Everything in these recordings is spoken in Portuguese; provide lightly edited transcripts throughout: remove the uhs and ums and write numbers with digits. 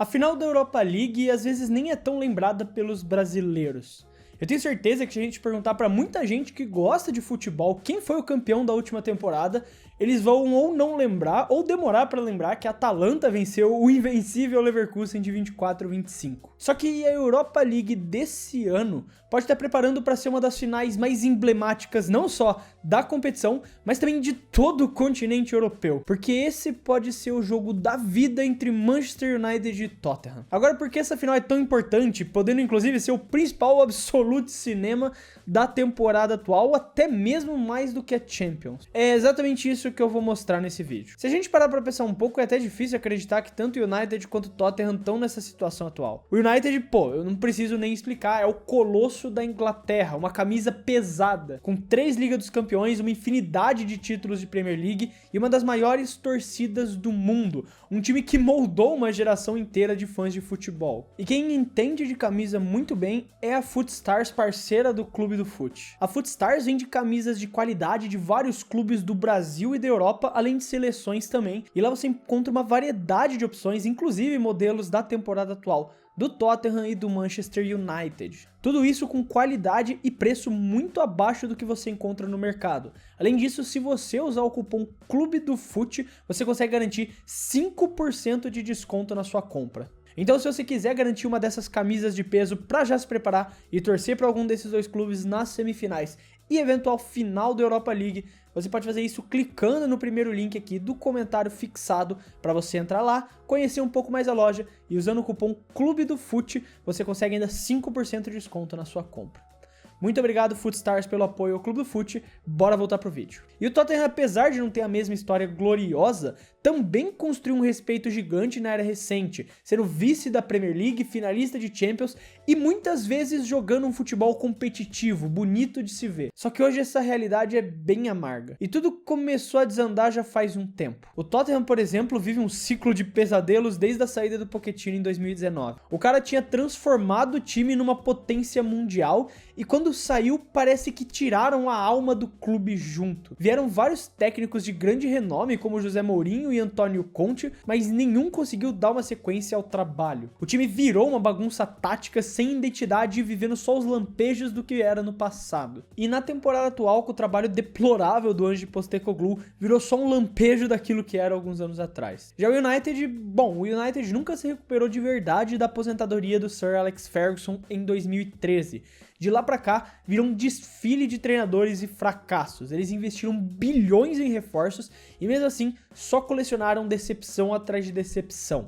A final da Europa League às vezes nem é tão lembrada pelos brasileiros. Eu tenho certeza que se a gente perguntar pra muita gente que gosta de futebol quem foi o campeão da última temporada, eles vão ou não lembrar ou demorar pra lembrar que a Atalanta venceu o invencível Leverkusen de 24-25. Só que a Europa League desse ano pode estar preparando para ser uma das finais mais emblemáticas não só da competição, mas também de todo o continente europeu, porque esse pode ser o jogo da vida entre Manchester United e Tottenham. Agora, por que essa final é tão importante, podendo inclusive ser o principal absolute cinema da temporada atual, até mesmo mais do que a Champions? É exatamente isso que eu vou mostrar nesse vídeo. Se a gente parar pra pensar um pouco, é até difícil acreditar que tanto o United quanto o Tottenham estão nessa situação atual. O United, eu não preciso nem explicar, é o colosso da Inglaterra, uma camisa pesada, com 3 Ligas dos Campeões, uma infinidade de títulos de Premier League e uma das maiores torcidas do mundo. Um time que moldou uma geração inteira de fãs de futebol. E quem entende de camisa muito bem é a Footstars, parceira do Clube do Fut. A Footstars vende camisas de qualidade de vários clubes do Brasil e da Europa, além de seleções também. E lá você encontra uma variedade de opções, inclusive modelos da temporada atual, do Tottenham e do Manchester United. Tudo isso com qualidade e preço muito abaixo do que você encontra no mercado. Além disso, se você usar o cupom Clube do Fut, você consegue garantir 5% de desconto na sua compra. Então, se você quiser garantir uma dessas camisas de peso para já se preparar e torcer para algum desses dois clubes nas semifinais e eventual final da Europa League, você pode fazer isso clicando no primeiro link aqui do comentário fixado para você entrar lá, conhecer um pouco mais a loja e usando o cupom Clube do Fut, você consegue ainda 5% de desconto na sua compra. Muito obrigado, Footstars, pelo apoio ao Clube do Fut. Bora voltar pro vídeo. E o Tottenham, apesar de não ter a mesma história gloriosa, também construiu um respeito gigante na era recente, sendo vice da Premier League, finalista de Champions e muitas vezes jogando um futebol competitivo, bonito de se ver. Só que hoje essa realidade é bem amarga. E tudo começou a desandar já faz um tempo. O Tottenham, por exemplo, vive um ciclo de pesadelos desde a saída do Pochettino em 2019. O cara tinha transformado o time numa potência mundial e quando saiu, parece que tiraram a alma do clube junto. Vieram vários técnicos de grande renome, como José Mourinho e Antônio Conte, mas nenhum conseguiu dar uma sequência ao trabalho. O time virou uma bagunça tática sem identidade e vivendo só os lampejos do que era no passado. E na temporada atual, com o trabalho deplorável do Ange Postecoglou, virou só um lampejo daquilo que era alguns anos atrás. Já o United nunca se recuperou de verdade da aposentadoria do Sir Alex Ferguson em 2013. De lá pra cá, virou um desfile de treinadores e fracassos. Eles investiram bilhões em reforços e mesmo assim só colecionaram decepção atrás de decepção.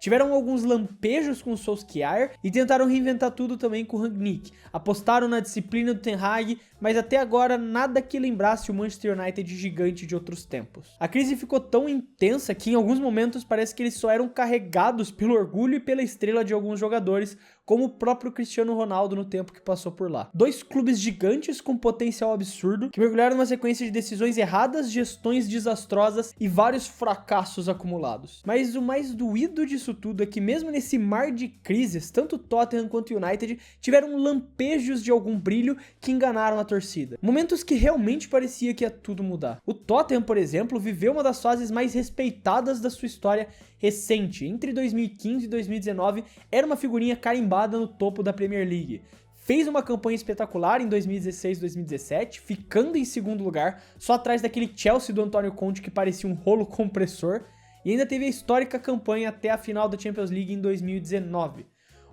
Tiveram alguns lampejos com o Solskjaer e tentaram reinventar tudo também com o Rangnick. Apostaram na disciplina do Ten Hag, mas até agora nada que lembrasse o Manchester United gigante de outros tempos. A crise ficou tão intensa que em alguns momentos parece que eles só eram carregados pelo orgulho e pela estrela de alguns jogadores, como o próprio Cristiano Ronaldo no tempo que passou por lá. 2 clubes gigantes com potencial absurdo, que mergulharam numa sequência de decisões erradas, gestões desastrosas e vários fracassos acumulados. Mas o mais doído disso tudo é que mesmo nesse mar de crises, tanto Tottenham quanto United tiveram lampejos de algum brilho que enganaram a torcida. Momentos que realmente parecia que ia tudo mudar. O Tottenham, por exemplo, viveu uma das fases mais respeitadas da sua história recente. Entre 2015 e 2019, era uma figurinha carimbada no topo da Premier League. Fez uma campanha espetacular em 2016 e 2017, ficando em segundo lugar, só atrás daquele Chelsea do Antônio Conte que parecia um rolo compressor, e ainda teve a histórica campanha até a final da Champions League em 2019.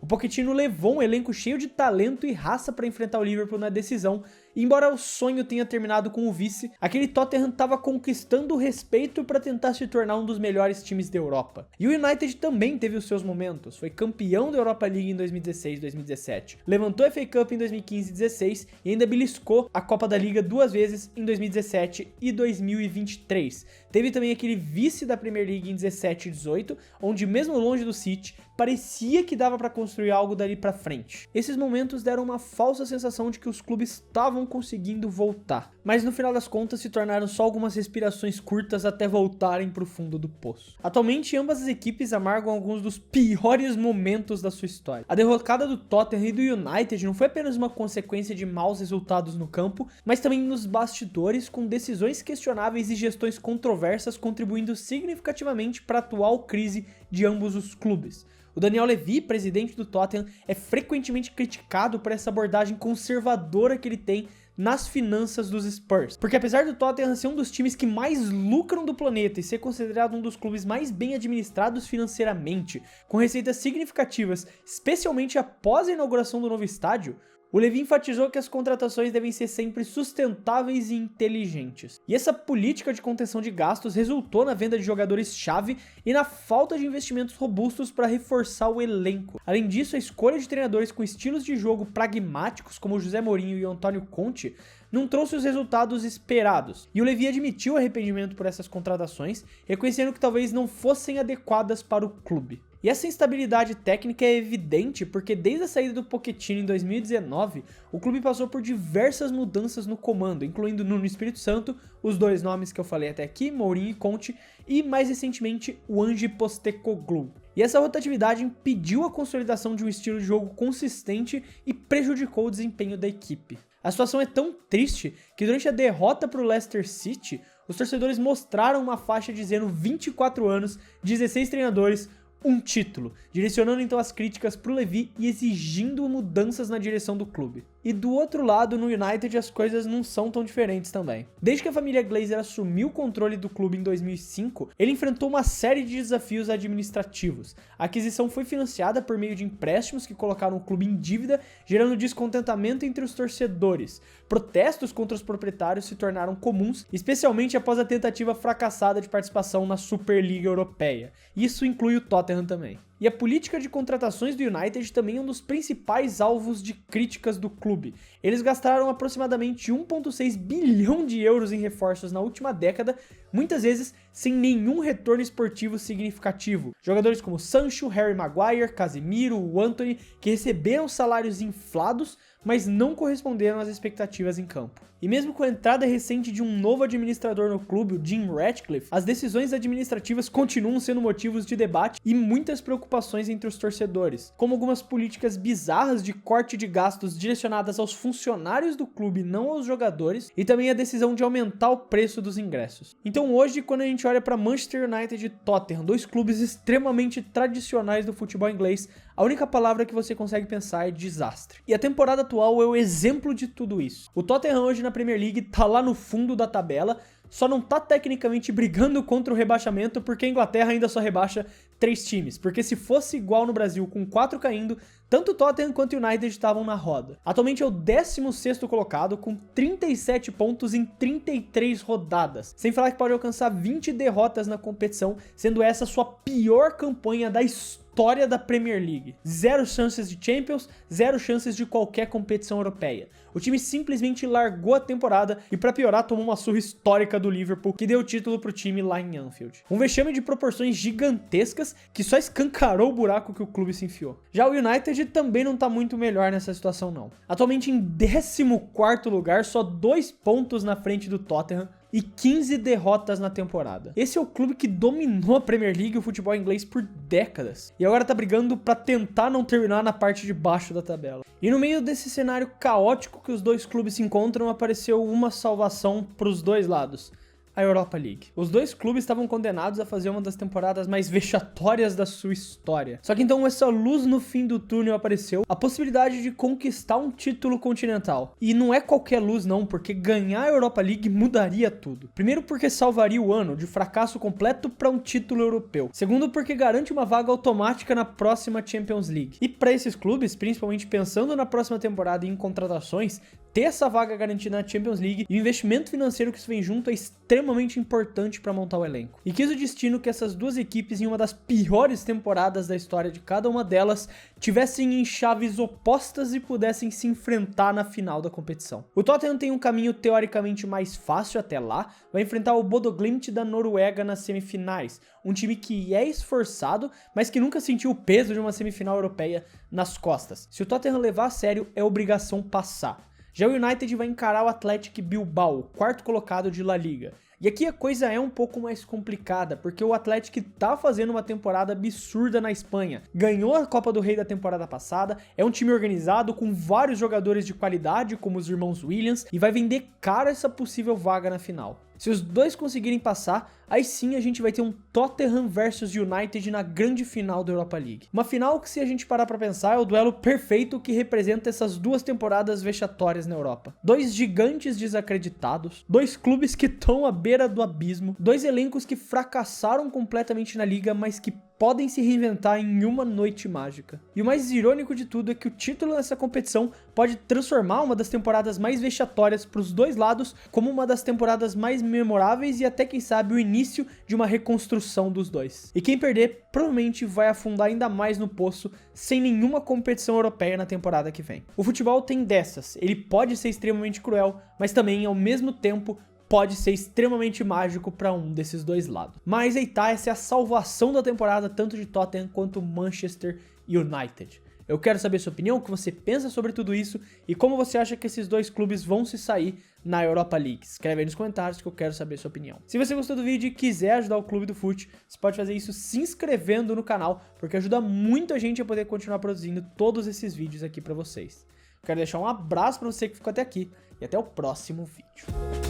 O Pochettino levou um elenco cheio de talento e raça para enfrentar o Liverpool na decisão, e embora o sonho tenha terminado com o vice, aquele Tottenham estava conquistando o respeito para tentar se tornar um dos melhores times da Europa. E o United também teve os seus momentos, foi campeão da Europa League em 2016 e 2017, levantou a FA Cup em 2015 e 2016 e ainda beliscou a Copa da Liga 2 vezes em 2017 e 2023. Teve também aquele vice da Premier League em 17 e 18, onde mesmo longe do City, parecia que dava para construir algo dali para frente. Esses momentos deram uma falsa sensação de que os clubes estavam conseguindo voltar, mas no final das contas se tornaram só algumas respirações curtas até voltarem para o fundo do poço. Atualmente ambas as equipes amargam alguns dos piores momentos da sua história. A derrocada do Tottenham e do United não foi apenas uma consequência de maus resultados no campo, mas também nos bastidores, com decisões questionáveis e gestões controversas contribuindo significativamente para a atual crise de ambos os clubes. O Daniel Levy, presidente do Tottenham, é frequentemente criticado por essa abordagem conservadora que ele tem nas finanças dos Spurs. Porque apesar do Tottenham ser um dos times que mais lucram do planeta e ser considerado um dos clubes mais bem administrados financeiramente, com receitas significativas, especialmente após a inauguração do novo estádio, o Levy enfatizou que as contratações devem ser sempre sustentáveis e inteligentes. E essa política de contenção de gastos resultou na venda de jogadores-chave e na falta de investimentos robustos para reforçar o elenco. Além disso, a escolha de treinadores com estilos de jogo pragmáticos, como José Mourinho e Antônio Conte, não trouxe os resultados esperados. E o Levy admitiu arrependimento por essas contratações, reconhecendo que talvez não fossem adequadas para o clube. E essa instabilidade técnica é evidente porque desde a saída do Pochettino em 2019, o clube passou por diversas mudanças no comando, incluindo Nuno Espírito Santo, os dois nomes que eu falei até aqui, Mourinho e Conte, e mais recentemente o Ange Postecoglou. E essa rotatividade impediu a consolidação de um estilo de jogo consistente e prejudicou o desempenho da equipe. A situação é tão triste que durante a derrota para o Leicester City, os torcedores mostraram uma faixa dizendo 24 anos, 16 treinadores, um título, direcionando então as críticas pro Levy e exigindo mudanças na direção do clube. E do outro lado, no United, as coisas não são tão diferentes também. Desde que a família Glazer assumiu o controle do clube em 2005, ele enfrentou uma série de desafios administrativos. A aquisição foi financiada por meio de empréstimos que colocaram o clube em dívida, gerando descontentamento entre os torcedores. Protestos contra os proprietários se tornaram comuns, especialmente após a tentativa fracassada de participação na Superliga Europeia. Isso inclui o Tottenham também. E a política de contratações do United também é um dos principais alvos de críticas do clube. Eles gastaram aproximadamente 1,6 bilhão de euros em reforços na última década, muitas vezes sem nenhum retorno esportivo significativo. Jogadores como Sancho, Harry Maguire, Casemiro, o Antony, que receberam salários inflados, mas não corresponderam às expectativas em campo. E mesmo com a entrada recente de um novo administrador no clube, o Jim Ratcliffe, as decisões administrativas continuam sendo motivos de debate e muitas preocupações entre os torcedores, como algumas políticas bizarras de corte de gastos direcionadas aos funcionários do clube, não aos jogadores, e também a decisão de aumentar o preço dos ingressos. Então hoje, quando a gente olha para Manchester United e Tottenham, dois clubes extremamente tradicionais do futebol inglês, a única palavra que você consegue pensar é desastre. E a temporada atual é o exemplo de tudo isso. O Tottenham hoje na Premier League tá lá no fundo da tabela, só não tá tecnicamente brigando contra o rebaixamento porque a Inglaterra ainda só rebaixa 3 times, porque se fosse igual no Brasil com 4 caindo, tanto o Tottenham quanto o United estavam na roda. Atualmente é o 16º colocado com 37 pontos em 33 rodadas, sem falar que pode alcançar 20 derrotas na competição, sendo essa sua pior campanha da história da Premier League. 0 chances de Champions, 0 chances de qualquer competição europeia. O time simplesmente largou a temporada e, pra piorar, tomou uma surra histórica do Liverpool, que deu o título pro time lá em Anfield. Um vexame de proporções gigantescas que só escancarou o buraco que o clube se enfiou. Já o United também não tá muito melhor nessa situação não. Atualmente em 14º lugar, só 2 pontos na frente do Tottenham, e 15 derrotas na temporada. Esse é o clube que dominou a Premier League e o futebol inglês por décadas. E agora tá brigando pra tentar não terminar na parte de baixo da tabela. E no meio desse cenário caótico que os dois clubes se encontram, apareceu uma salvação pros dois lados: a Europa League. Os dois clubes estavam condenados a fazer uma das temporadas mais vexatórias da sua história. Só que então essa luz no fim do túnel apareceu, a possibilidade de conquistar um título continental. E não é qualquer luz não, porque ganhar a Europa League mudaria tudo. Primeiro porque salvaria o ano de fracasso completo para um título europeu. Segundo porque garante uma vaga automática na próxima Champions League. E para esses clubes, principalmente pensando na próxima temporada e em contratações, ter essa vaga garantida na Champions League e o investimento financeiro que isso vem junto é extremamente importante para montar o elenco. E quis o destino que essas duas equipes, em uma das piores temporadas da história de cada uma delas, tivessem em chaves opostas e pudessem se enfrentar na final da competição. O Tottenham tem um caminho teoricamente mais fácil até lá, vai enfrentar o Bodo Glimt da Noruega nas semifinais, um time que é esforçado, mas que nunca sentiu o peso de uma semifinal europeia nas costas. Se o Tottenham levar a sério, é obrigação passar. Já o United vai encarar o Athletic Bilbao, 4º colocado de La Liga. E aqui a coisa é um pouco mais complicada, porque o Athletic tá fazendo uma temporada absurda na Espanha. Ganhou a Copa do Rei da temporada passada, é um time organizado com vários jogadores de qualidade, como os irmãos Williams, e vai vender caro essa possível vaga na final. Se os dois conseguirem passar, aí sim a gente vai ter um Tottenham versus United na grande final da Europa League. Uma final que, se a gente parar pra pensar, é o duelo perfeito que representa essas duas temporadas vexatórias na Europa. Dois gigantes desacreditados, dois clubes que estão à beira do abismo, dois elencos que fracassaram completamente na liga, mas que podem se reinventar em uma noite mágica. E o mais irônico de tudo é que o título nessa competição pode transformar uma das temporadas mais vexatórias para os dois lados como uma das temporadas mais memoráveis e até, quem sabe, o início de uma reconstrução dos dois. E quem perder provavelmente vai afundar ainda mais no poço sem nenhuma competição europeia na temporada que vem. O futebol tem dessas, ele pode ser extremamente cruel, mas também, ao mesmo tempo, pode ser extremamente mágico para um desses dois lados. Mas aí tá, essa é a salvação da temporada, tanto de Tottenham quanto Manchester United. Eu quero saber sua opinião, o que você pensa sobre tudo isso e como você acha que esses dois clubes vão se sair na Europa League. Escreve aí nos comentários que eu quero saber sua opinião. Se você gostou do vídeo e quiser ajudar o Clube do Fute, você pode fazer isso se inscrevendo no canal, porque ajuda muito a gente a poder continuar produzindo todos esses vídeos aqui para vocês. Quero deixar um abraço para você que ficou até aqui e até o próximo vídeo.